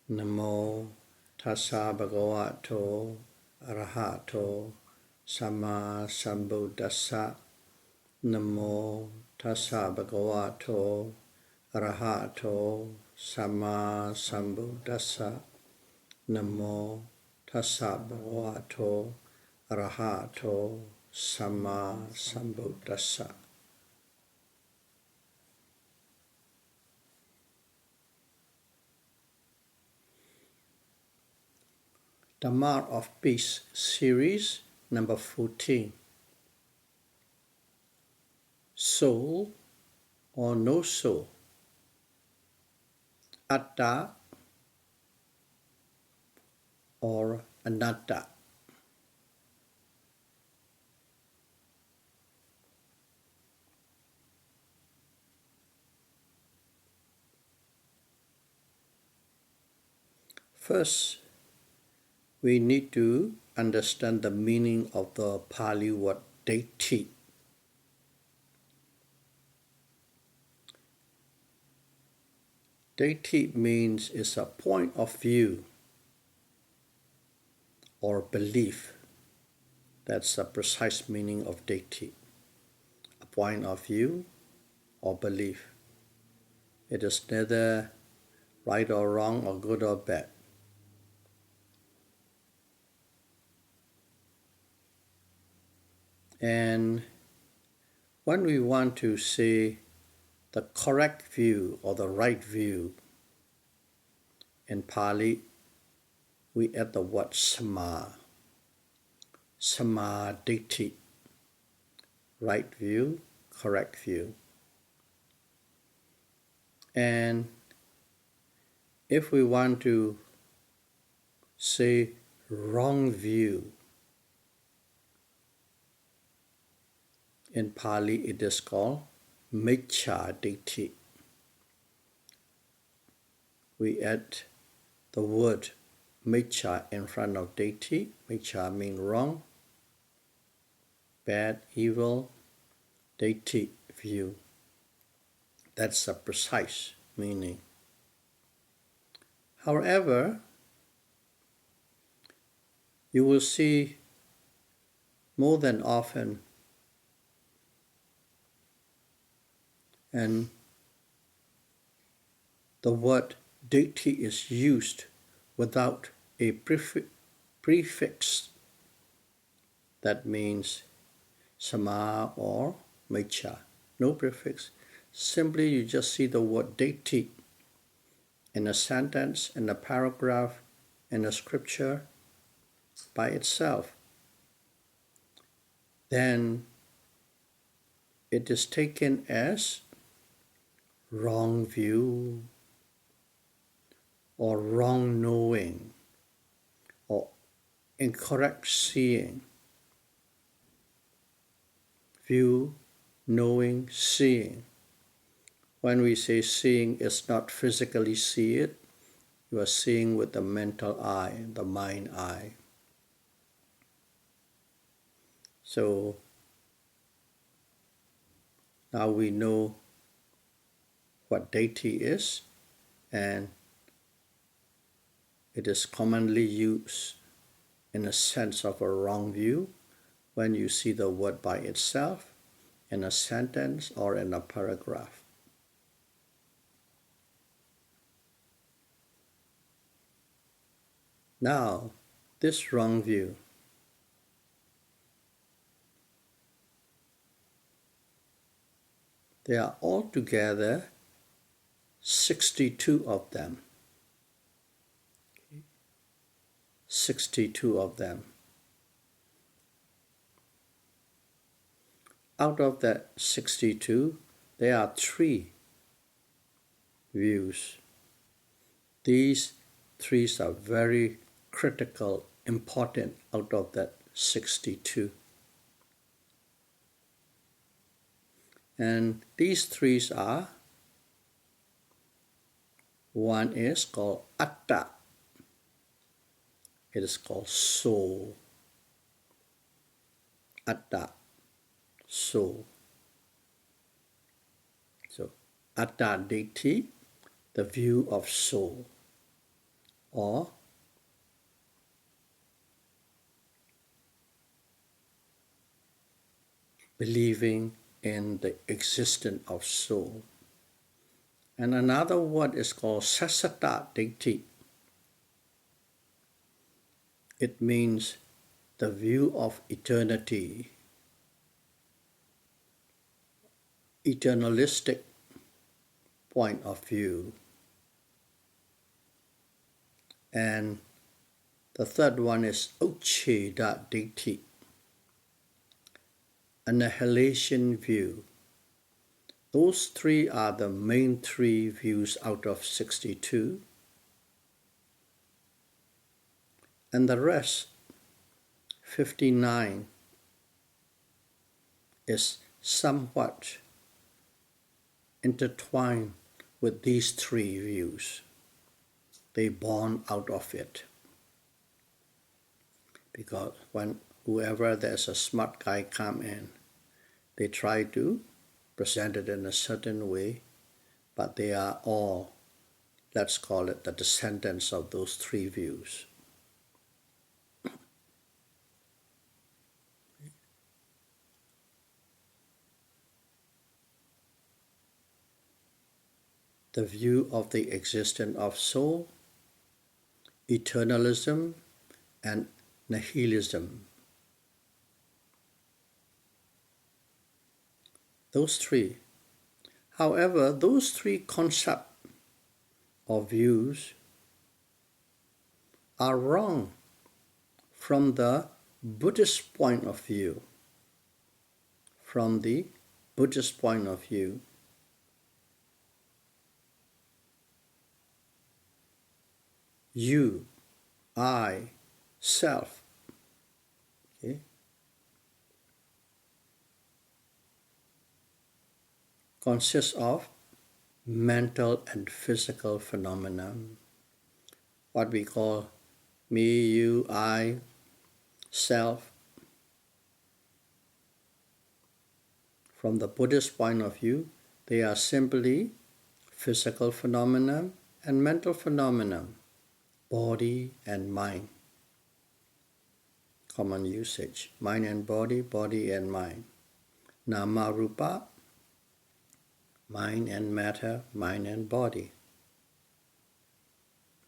Namo tassa bhagavato arahato samma sambuddhassa. Namo tassa bhagavato arahato samma sambuddhassa. Namo tassa bhagavato arahato samma sambuddhassa. Dhamma of Peace series number 14. Soul or no soul? Atta or anatta? First, we need to understand the meaning of the Pali word Ditthi. Ditthi means is a point of view or belief. That's the precise meaning of Ditthi. A point of view or belief. It is neither right or wrong or good or bad. And when we want to say the correct view or the right view, in Pali, we add the word sama. Sama ditthi. Right view, correct view. And if we want to say wrong view, in Pali it is called miccha ditthi. We add the word miccha in front of ditthi. Miccha means wrong, bad, evil, ditthi, view. That's the precise meaning. However, you will see more than often and the word ditthi is used without a prefix. That means sama or miccha. No prefix. Simply you just see the word ditthi in a sentence, in a paragraph, in a scripture by itself. Then it is taken as wrong view or wrong knowing or incorrect seeing. View, knowing, seeing. When we say seeing, it's not physically see it. You are seeing with the mental eye, the mind eye. So now we know what ditthi is, and it is commonly used in a sense of a wrong view when you see the word by itself in a sentence or in a paragraph. Now, this wrong view, there are altogether 62 of them. 62 of them. Out of that 62, there are 3 views. These 3 are very critical, important out of that 62. And these 3 are, one is called Atta. It is called soul. Atta, soul. So, Atta ditthi, the view of soul. or believing in the existence of soul. And another word is called Sasatta Ditthi. It means the view of eternity, eternalistic point of view. And the third one is Ucheda Ditthi, annihilation view. Those three are the main three views out of 62. And the rest, 59, is somewhat intertwined with these three views. They born out of it. Because when whoever there's a smart guy come in, they try to present it in a certain way, but they are all, let's call it, the descendants of those three views. The view of the existence of soul, eternalism, and nihilism. Those three. However, those three concepts or views are wrong from the Buddhist point of view. From the Buddhist point of view, you, I, self, okay, consists of mental and physical phenomena, what we call me, you, I, self. From the Buddhist point of view, they are simply physical phenomena and mental phenomena, body and mind. Common usage, mind and body, body and mind. Nama rupa, mind and matter, mind and body.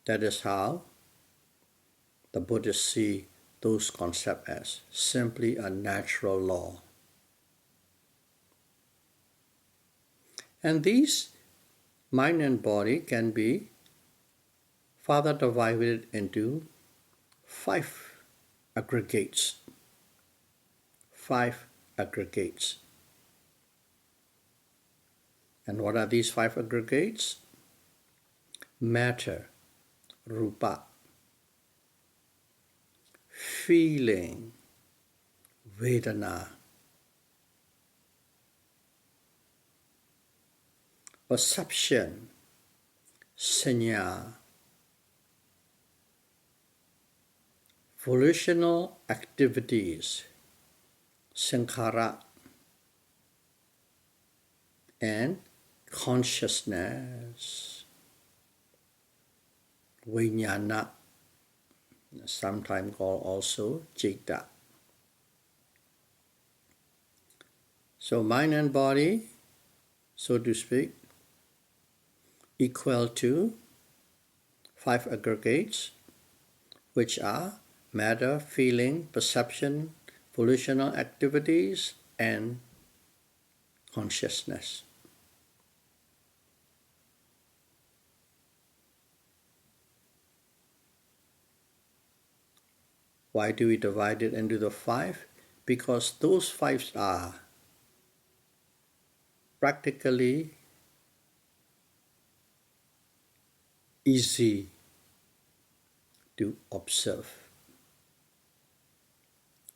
That is how the Buddhists see those concepts as simply a natural law. And these mind and body can be further divided into 5 aggregates. 5 aggregates. And what are these 5 aggregates? Matter, rupa, feeling, vedana, perception, sanya, volitional activities, sankhara, and consciousness, vijnana, sometimes called also citta. So mind and body, so to speak, equal to 5 aggregates, which are matter, feeling, perception, volitional activities, and consciousness. Why do we divide it into the 5? Because those 5 are practically easy to observe,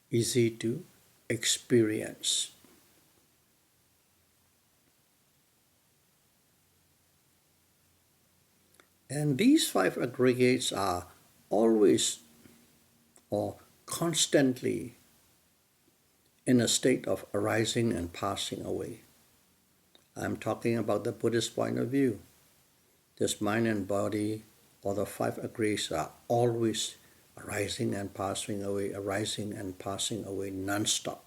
easy to experience. And these 5 aggregates are always or constantly in a state of arising and passing away. I'm talking about the Buddhist point of view. This mind and body or the five aggregates are always arising and passing away, arising and passing away non-stop.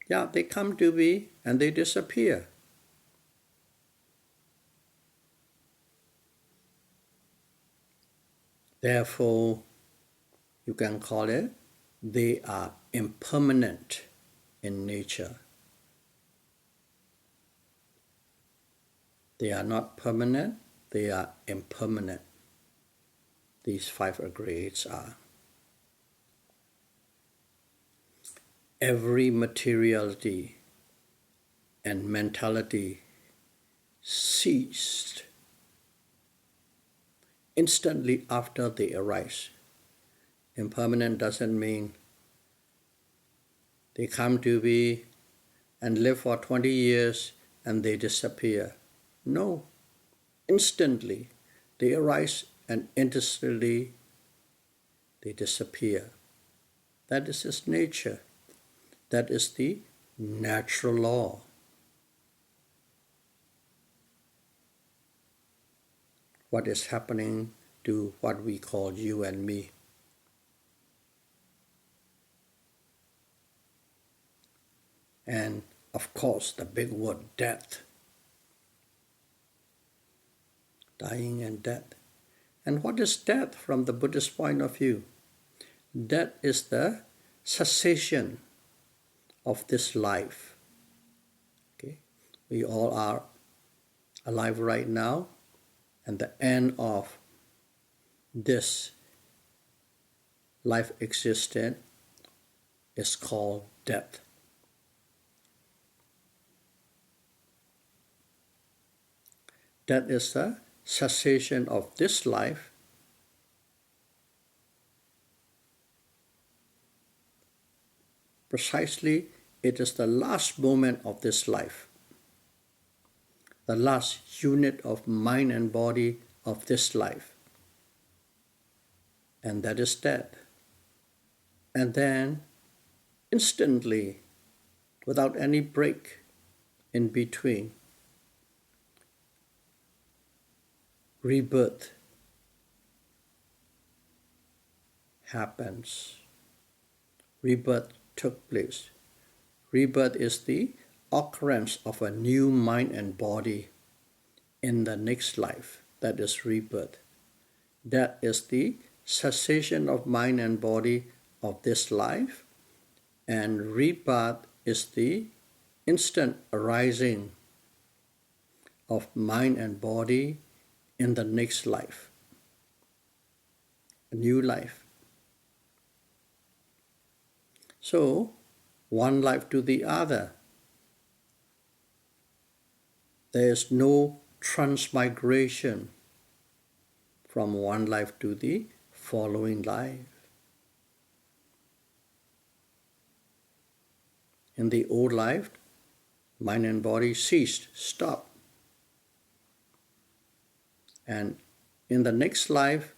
Yeah, they come to be and they disappear. Therefore, you can call it, they are impermanent in nature. They are not permanent, they are impermanent. These five aggregates are. Every materiality and mentality ceased instantly after they arise. Impermanent doesn't mean they come to be and live for 20 years and they disappear. No, instantly they arise and instantly they disappear. That is its nature. That is the natural law. What is happening to what we call you and me. And of course, the big word, death. Dying and death. And what is death from the Buddhist point of view? Death is the cessation of this life. Okay? We all are alive right now, and the end of this life existence is called death. Death is the cessation of this life. Precisely, it is the last moment of this life, the last unit of mind and body of this life, and that is death. And then, instantly, without any break in between, rebirth happens. Rebirth took place. Rebirth is the occurrence of a new mind and body in the next life. That is rebirth. That is the cessation of mind and body of this life, and rebirth is the instant arising of mind and body in the next life, a new life. So, one life to the other. There is no transmigration from one life to the following life. In the old life, mind and body ceased, stopped. And in the next life,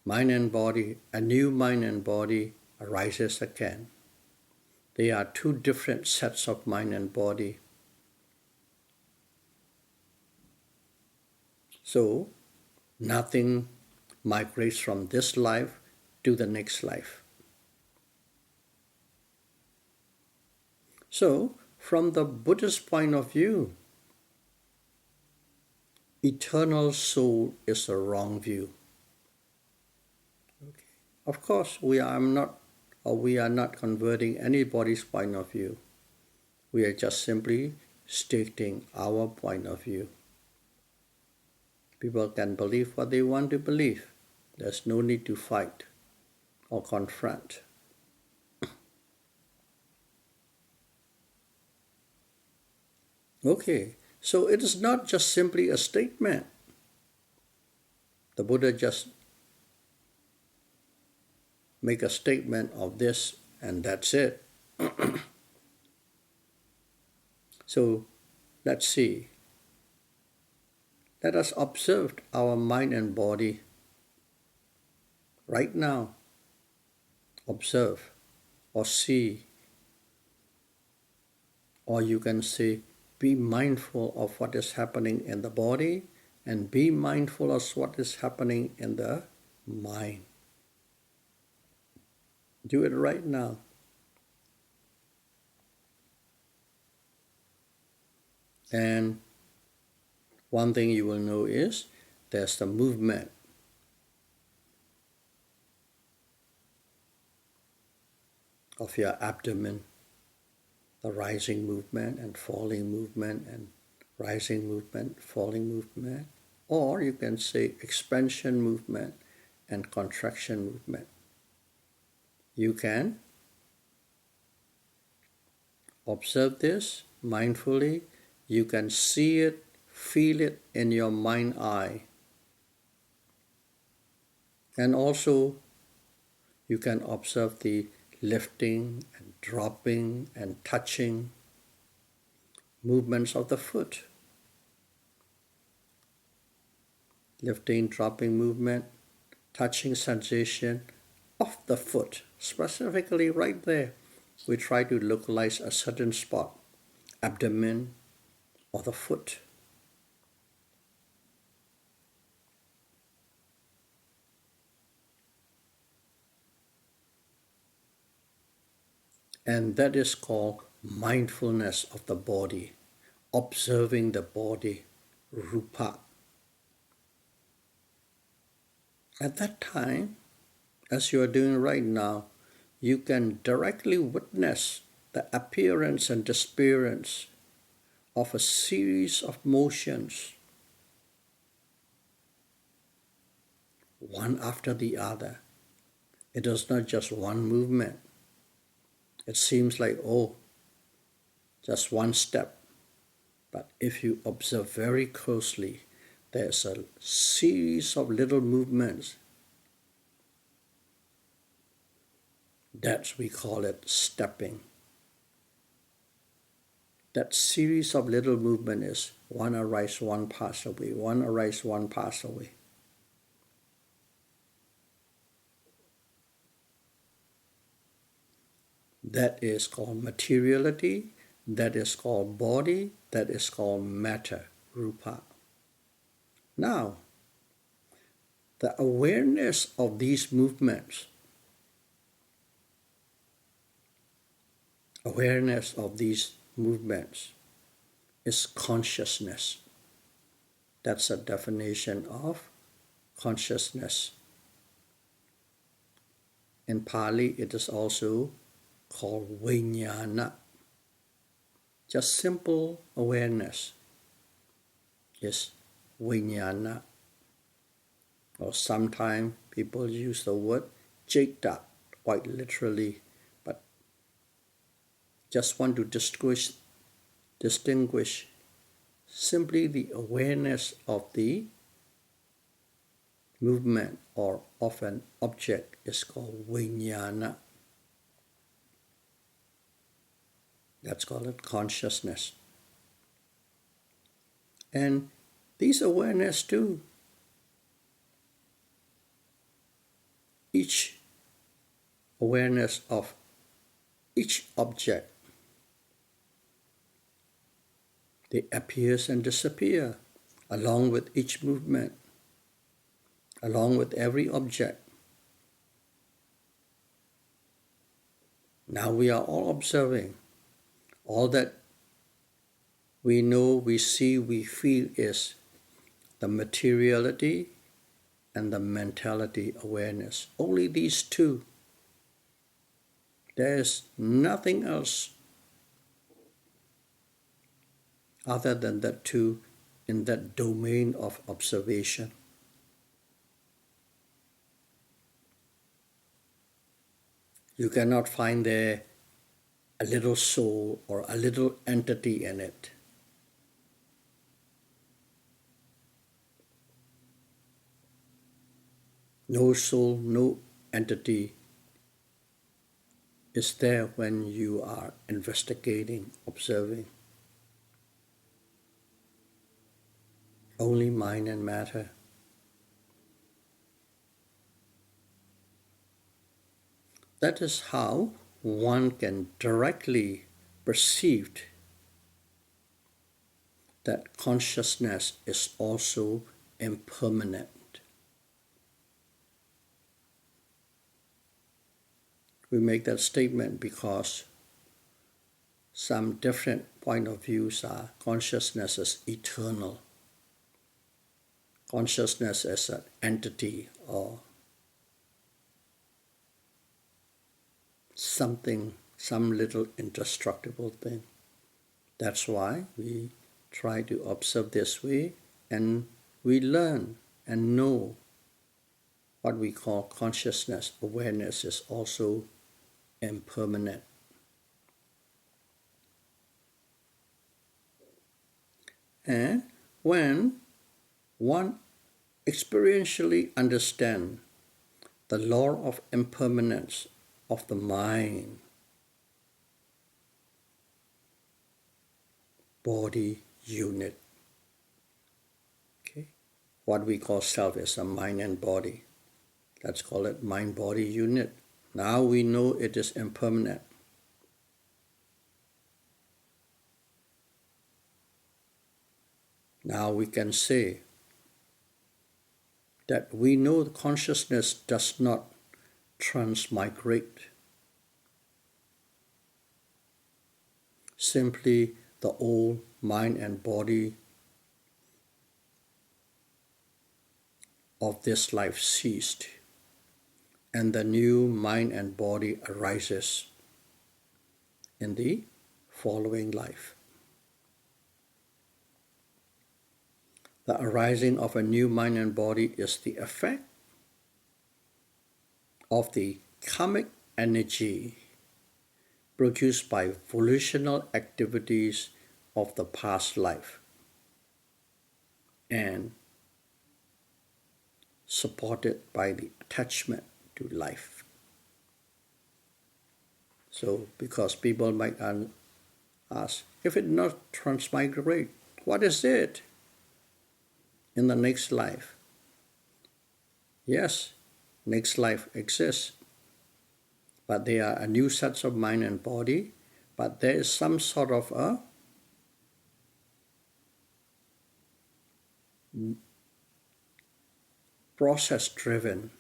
mind and body, a new mind and body arises again. They are two different sets of mind and body. So, nothing migrates from this life to the next life. So, from the Buddhist point of view, eternal soul is a wrong view. Okay. Of course, we are not converting anybody's point of view. We are just simply stating our point of view. People can believe what they want to believe. There's no need to fight or confront. Okay, so it is not just simply a statement. The Buddha just make a statement of this and that's it. So let's see. Let us observe our mind and body right now. Observe or see, or you can say, be mindful of what is happening in the body and be mindful of what is happening in the mind. Do it right now. And one thing you will know is there's the movement of your abdomen, the rising movement and falling movement and rising movement, falling movement, or you can say expansion movement and contraction movement. You can observe this mindfully. You can see it, feel it in your mind eye. And also you can observe the lifting and dropping and touching movements of the foot. Lifting, dropping movement, touching sensation of the foot, specifically right there. We try to localize a certain spot, abdomen or the foot. And that is called mindfulness of the body, observing the body, rupa. At that time, as you are doing right now, you can directly witness the appearance and disappearance of a series of motions, one after the other. It is not just one movement. It seems like, just one step. But if you observe very closely, there's a series of little movements. That's, we call it stepping. That series of little movement is one arise, one pass away, one arise, one pass away. That is called materiality, that is called body, that is called matter, rupa. Now, the awareness of these movements, is consciousness. That's a definition of consciousness. In Pali, it is also called vijnana. Just simple awareness is vijnana. Or sometimes people use the word citta, quite literally, but just want to distinguish simply the awareness of the movement or of an object is called vijnana. Let's call it consciousness. And these awareness too, each awareness of each object, they appear and disappear along with each movement, along with every object. Now we are all observing. All that we know, we see, we feel is the materiality and the mentality awareness. Only these two. There is nothing else other than that two in that domain of observation. You cannot find there a little soul or a little entity in it. No soul, no entity is there when you are investigating, observing. Only mind and matter. That is how one can directly perceive that consciousness is also impermanent. We make that statement because some different point of views are consciousness is eternal. Consciousness as an entity or something, some little indestructible thing. That's why we try to observe this way, and we learn and know what we call consciousness. Awareness is also impermanent. And when one experientially understands the law of impermanence of the mind, body unit, okay, what we call self is a mind and body. Let's call it mind-body unit. Now we know it is impermanent. Now we can say that we know the consciousness does not transmigrate. Simply the old mind and body of this life ceased, and the new mind and body arises in the following life. The arising of a new mind and body is the effect of the karmic energy produced by volitional activities of the past life and supported by the attachment to life. So, because people might ask, if it not transmigrate, what is it in the next life? Yes, next life exists, but they are a new sets of mind and body, but there is some sort of a process driven.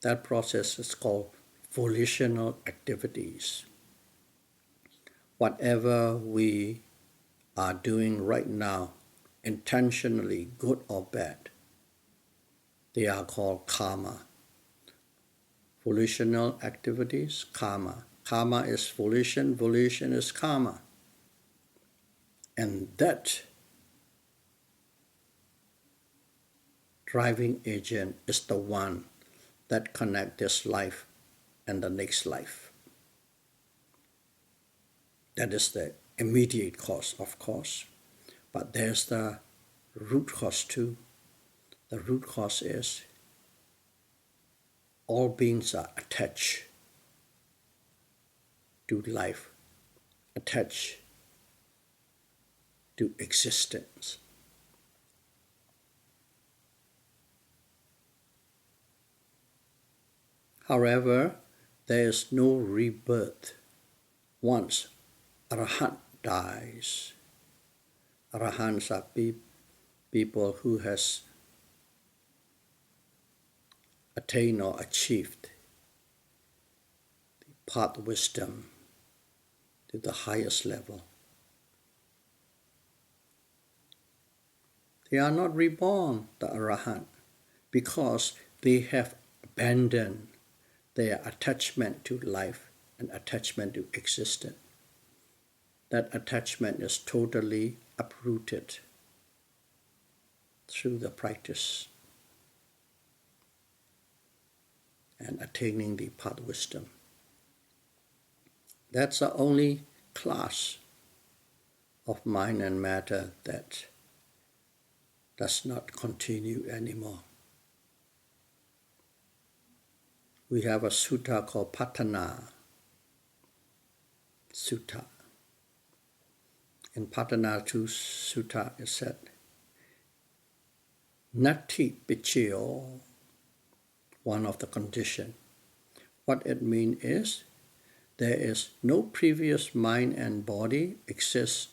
That process is called volitional activities. Whatever we are doing right now, intentionally, good or bad, they are called karma. Volitional activities, karma. Karma is volition, volition is karma. And that driving agent is the one that connects this life and the next life. That is the immediate cause, of course. But there's the root cause too. The root cause is all beings are attached to life, attached to existence. However, there is no rebirth once Arahant dies. Arahants are people who has attained or achieved the path wisdom to the highest level. They are not reborn, the Arahant, because they have abandoned their attachment to life and attachment to existence. That attachment is totally uprooted through the practice and attaining the path wisdom. That's the only class of mind and matter that does not continue anymore. We have a sutta called Patana Sutta. In Patana 2 Sutta it said, Nati Pichyo, one of the conditions. What it means is, there is no previous mind and body exists,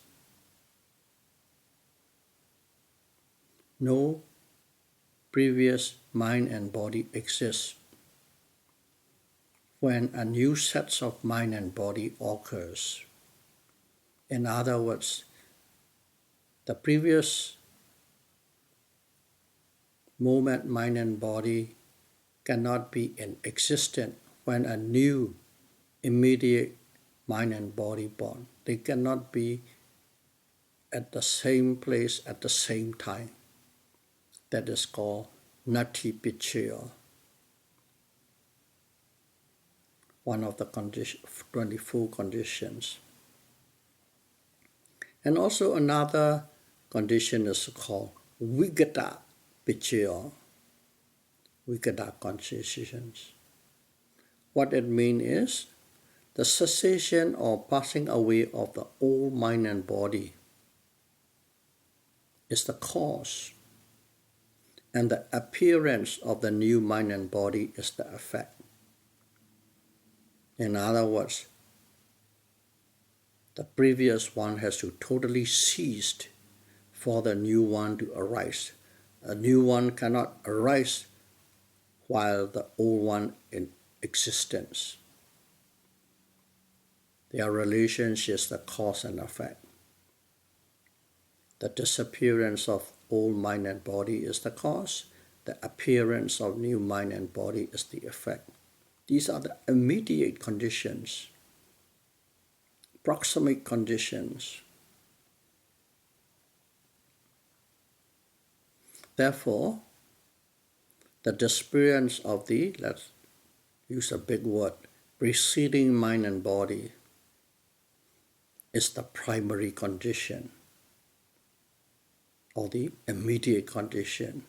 no previous mind and body exists. When a new set of mind and body occurs, in other words, the previous moment, mind and body cannot be in existence when a new immediate mind and body born. They cannot be at the same place at the same time. That is called nati pichaya, one of the 24 conditions. And also another condition is called vigata pichaya, vigata conditions. What it means is the cessation or passing away of the old mind and body is the cause, and the appearance of the new mind and body is the effect. In other words, the previous one has to totally cease for the new one to arise. A new one cannot arise while the old one in existence. Their relationship is the cause and effect. The disappearance of old mind and body is the cause. The appearance of new mind and body is the effect. These are the immediate conditions, proximate conditions. Therefore, the disappearance of the, let's use a big word, preceding mind and body is the primary condition, or the immediate condition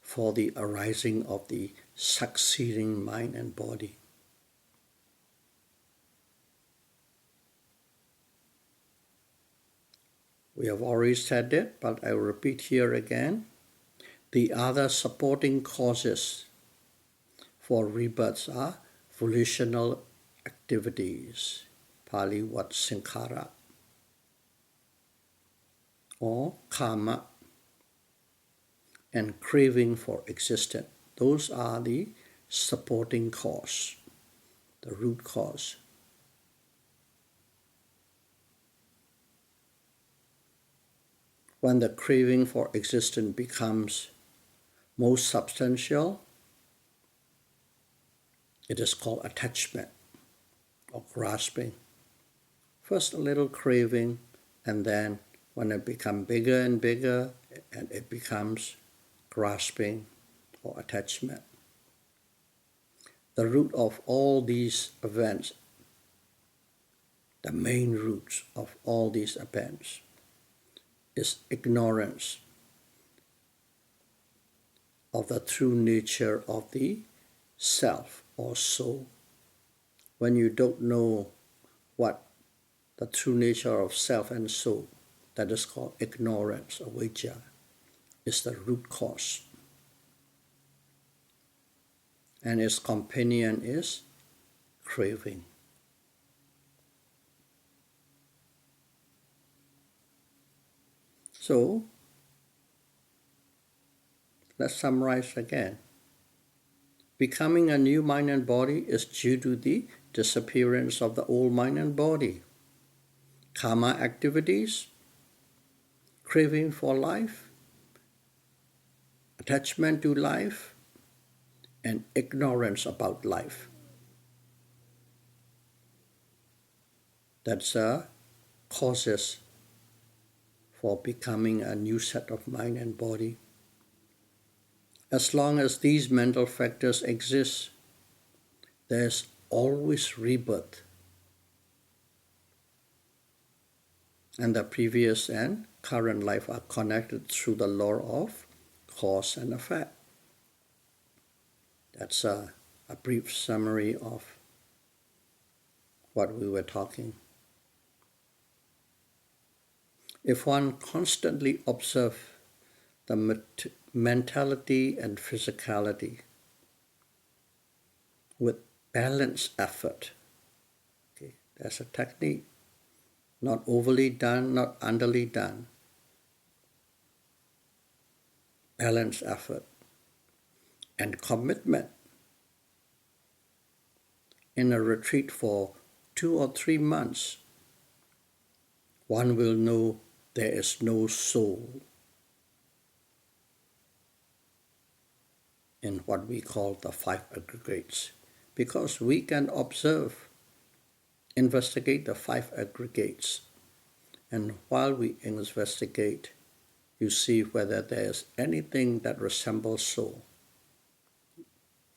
for the arising of the succeeding mind and body. We have already said it, but I will repeat here again. The other supporting causes for rebirths are volitional activities, Pali word sankhara, or karma, and craving for existence. Those are the supporting cause, the root cause. When the craving for existence becomes most substantial, it is called attachment or grasping. First a little craving, and then when it becomes bigger and bigger, and it becomes grasping or attachment. The root of all these events, the main roots of all these events, is ignorance of the true nature of the self or soul. When you don't know what the true nature of self and soul, that is called ignorance, avijja, is the root cause. And its companion is craving. So, let's summarize again. Becoming a new mind and body is due to the disappearance of the old mind and body. Karma activities, craving for life, attachment to life, and ignorance about life. That's causes for becoming a new set of mind and body. As long as these mental factors exist, there's always rebirth. And the previous and current life are connected through the law of cause and effect. That's a brief summary of what we were talking. If one constantly observes the mentality and physicality with balanced effort, okay, that's a technique, not overly done, not underly done. balanced effort, and commitment in a retreat for 2 or 3 months, one will know there is no soul in what we call the 5 aggregates, because we can observe, investigate the 5 aggregates, and while we investigate, you see whether there is anything that resembles soul.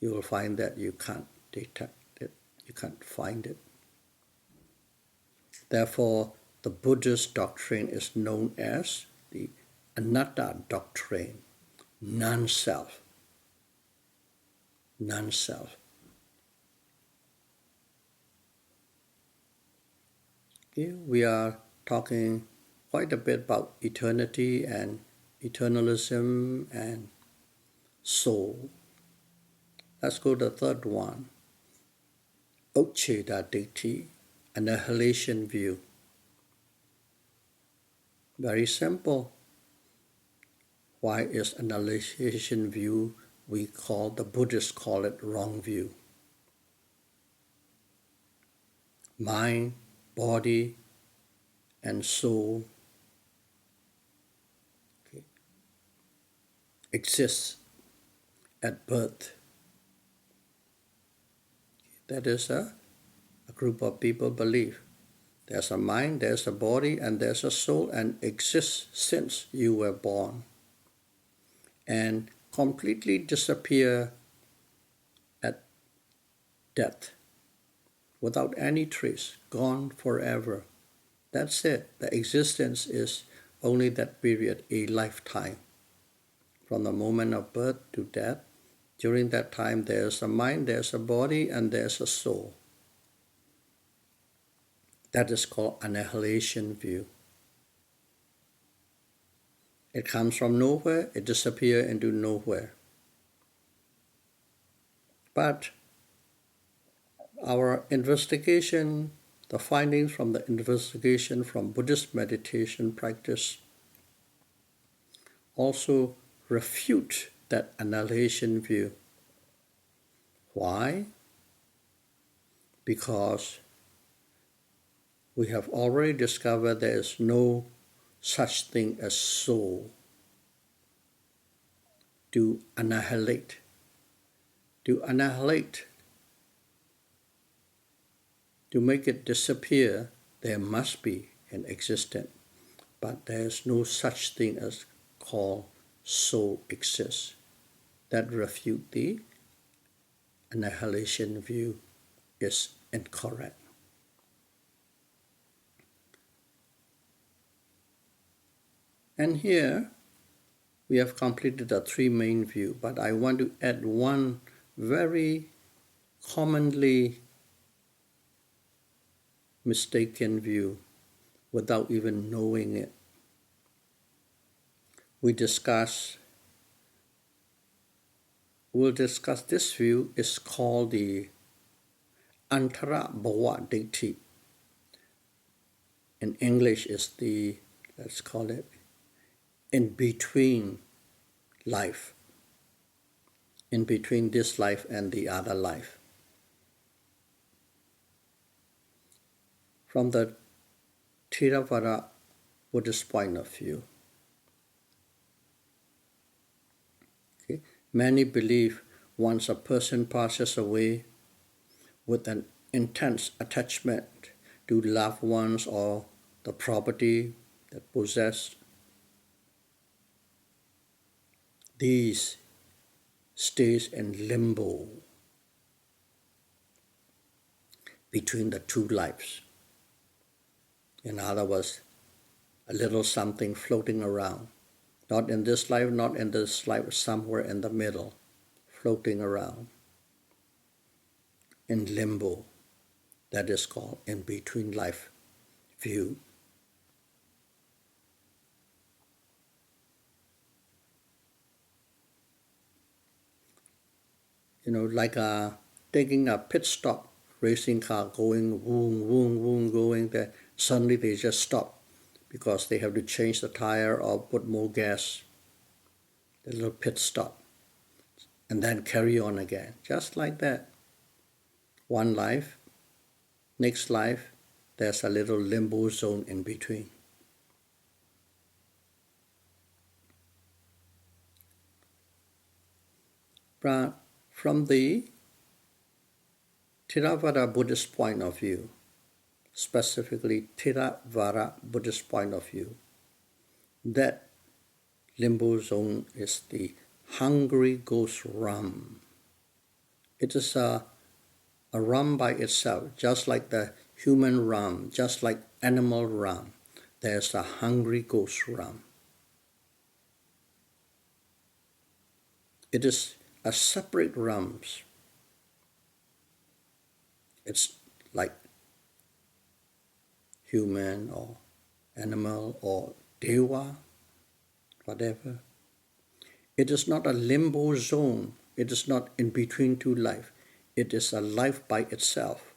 You will find that you can't detect it, you can't find it. Therefore, the Buddhist doctrine is known as the Anatta doctrine, non-self. Non-self. Here we are talking quite a bit about eternity and eternalism and soul. Let's go to the third one. Ucheda Ditthi, annihilation view. Very simple. Why is annihilation view, the Buddhists call it wrong view? Mind, body, and soul exists at birth. That is a group of people believe. There's a mind, there's a body, and there's a soul, and exists since you were born, and completely disappear at death, without any trace, gone forever. That's it. The existence is only that period, a lifetime. From the moment of birth to death, during that time there's a mind, there's a body, and there's a soul. That is called annihilation view. It comes from nowhere, it disappears into nowhere. But our investigation, the findings from the investigation from Buddhist meditation practice also refute that annihilation view. Why? Because we have already discovered there is no such thing as soul. To annihilate, to make it disappear, there must be an existence, but there is no such thing as called soul exists. That refute the annihilation view is incorrect. And here we have completed the 3 main views, but I want to add one very commonly mistaken view without even knowing it. We'll discuss this view. Is called the Antara Bhava Ditthi. In English is the, let's call it, in between life, in between this life and the other life. From the Theravada Buddhist point of view, many believe once a person passes away with an intense attachment to loved ones or the property that possessed, these stays in limbo between the 2 lives. In other words, a little something floating around. Not in this life, not in this life, somewhere in the middle, floating around. In limbo, that is called in between life view. Like taking a pit stop, racing car going, boom, boom, boom, going there. Suddenly they just stop because they have to change the tire or put more gas. the little pit stop, and then carry on again, just like that. One life, next life, there's a little limbo zone in between. But from the Theravada Buddhist point of view, specifically Theravada Buddhist point of view, that limbo zone is the hungry ghost realm. It is a realm by itself, just like the human realm, just like animal realm. There's a hungry ghost realm. It is a separate realm. It's like human or animal or deva, whatever. It is not a limbo zone. It is not in between two life. It is a life by itself,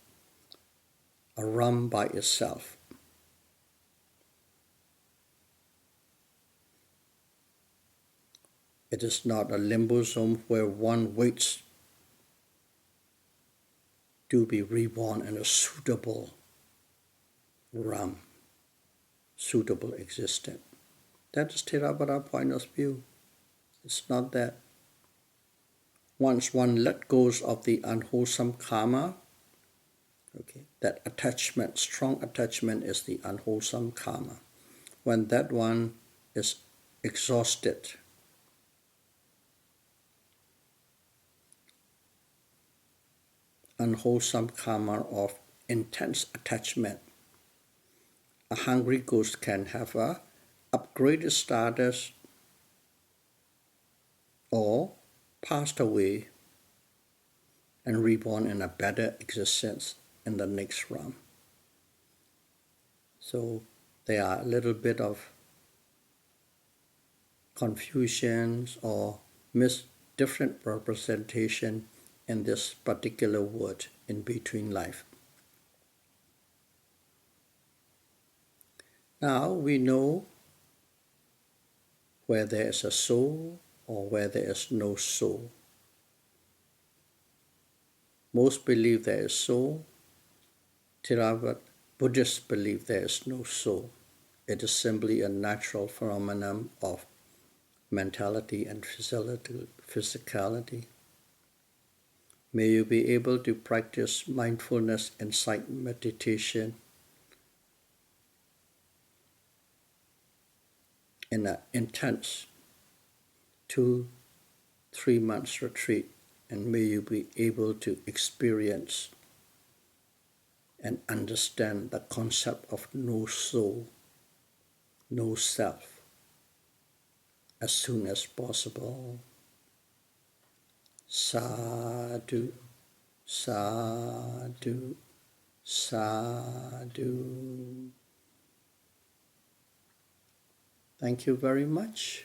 a realm by itself. It is not a limbo zone where one waits to be reborn in a suitable realm, suitable existence. That is Theravada point of view. It's not that. Once one let go of the unwholesome karma, okay, that attachment, strong attachment is the unwholesome karma. When that one is exhausted, unwholesome karma of intense attachment, a hungry ghost can have a upgraded status or passed away and reborn in a better existence in the next realm. So there are a little bit of confusions or different representation in this particular word, in between life. Now we know where there is a soul or where there is no soul. Most believe there is soul. Theravada Buddhists believe there is no soul. It is simply a natural phenomenon of mentality and physicality. May you be able to practice mindfulness insight meditation in an intense 2-3 months retreat, and may you be able to experience and understand the concept of no soul, no self, as soon as possible. Sadhu, sadhu, sadhu. Thank you very much.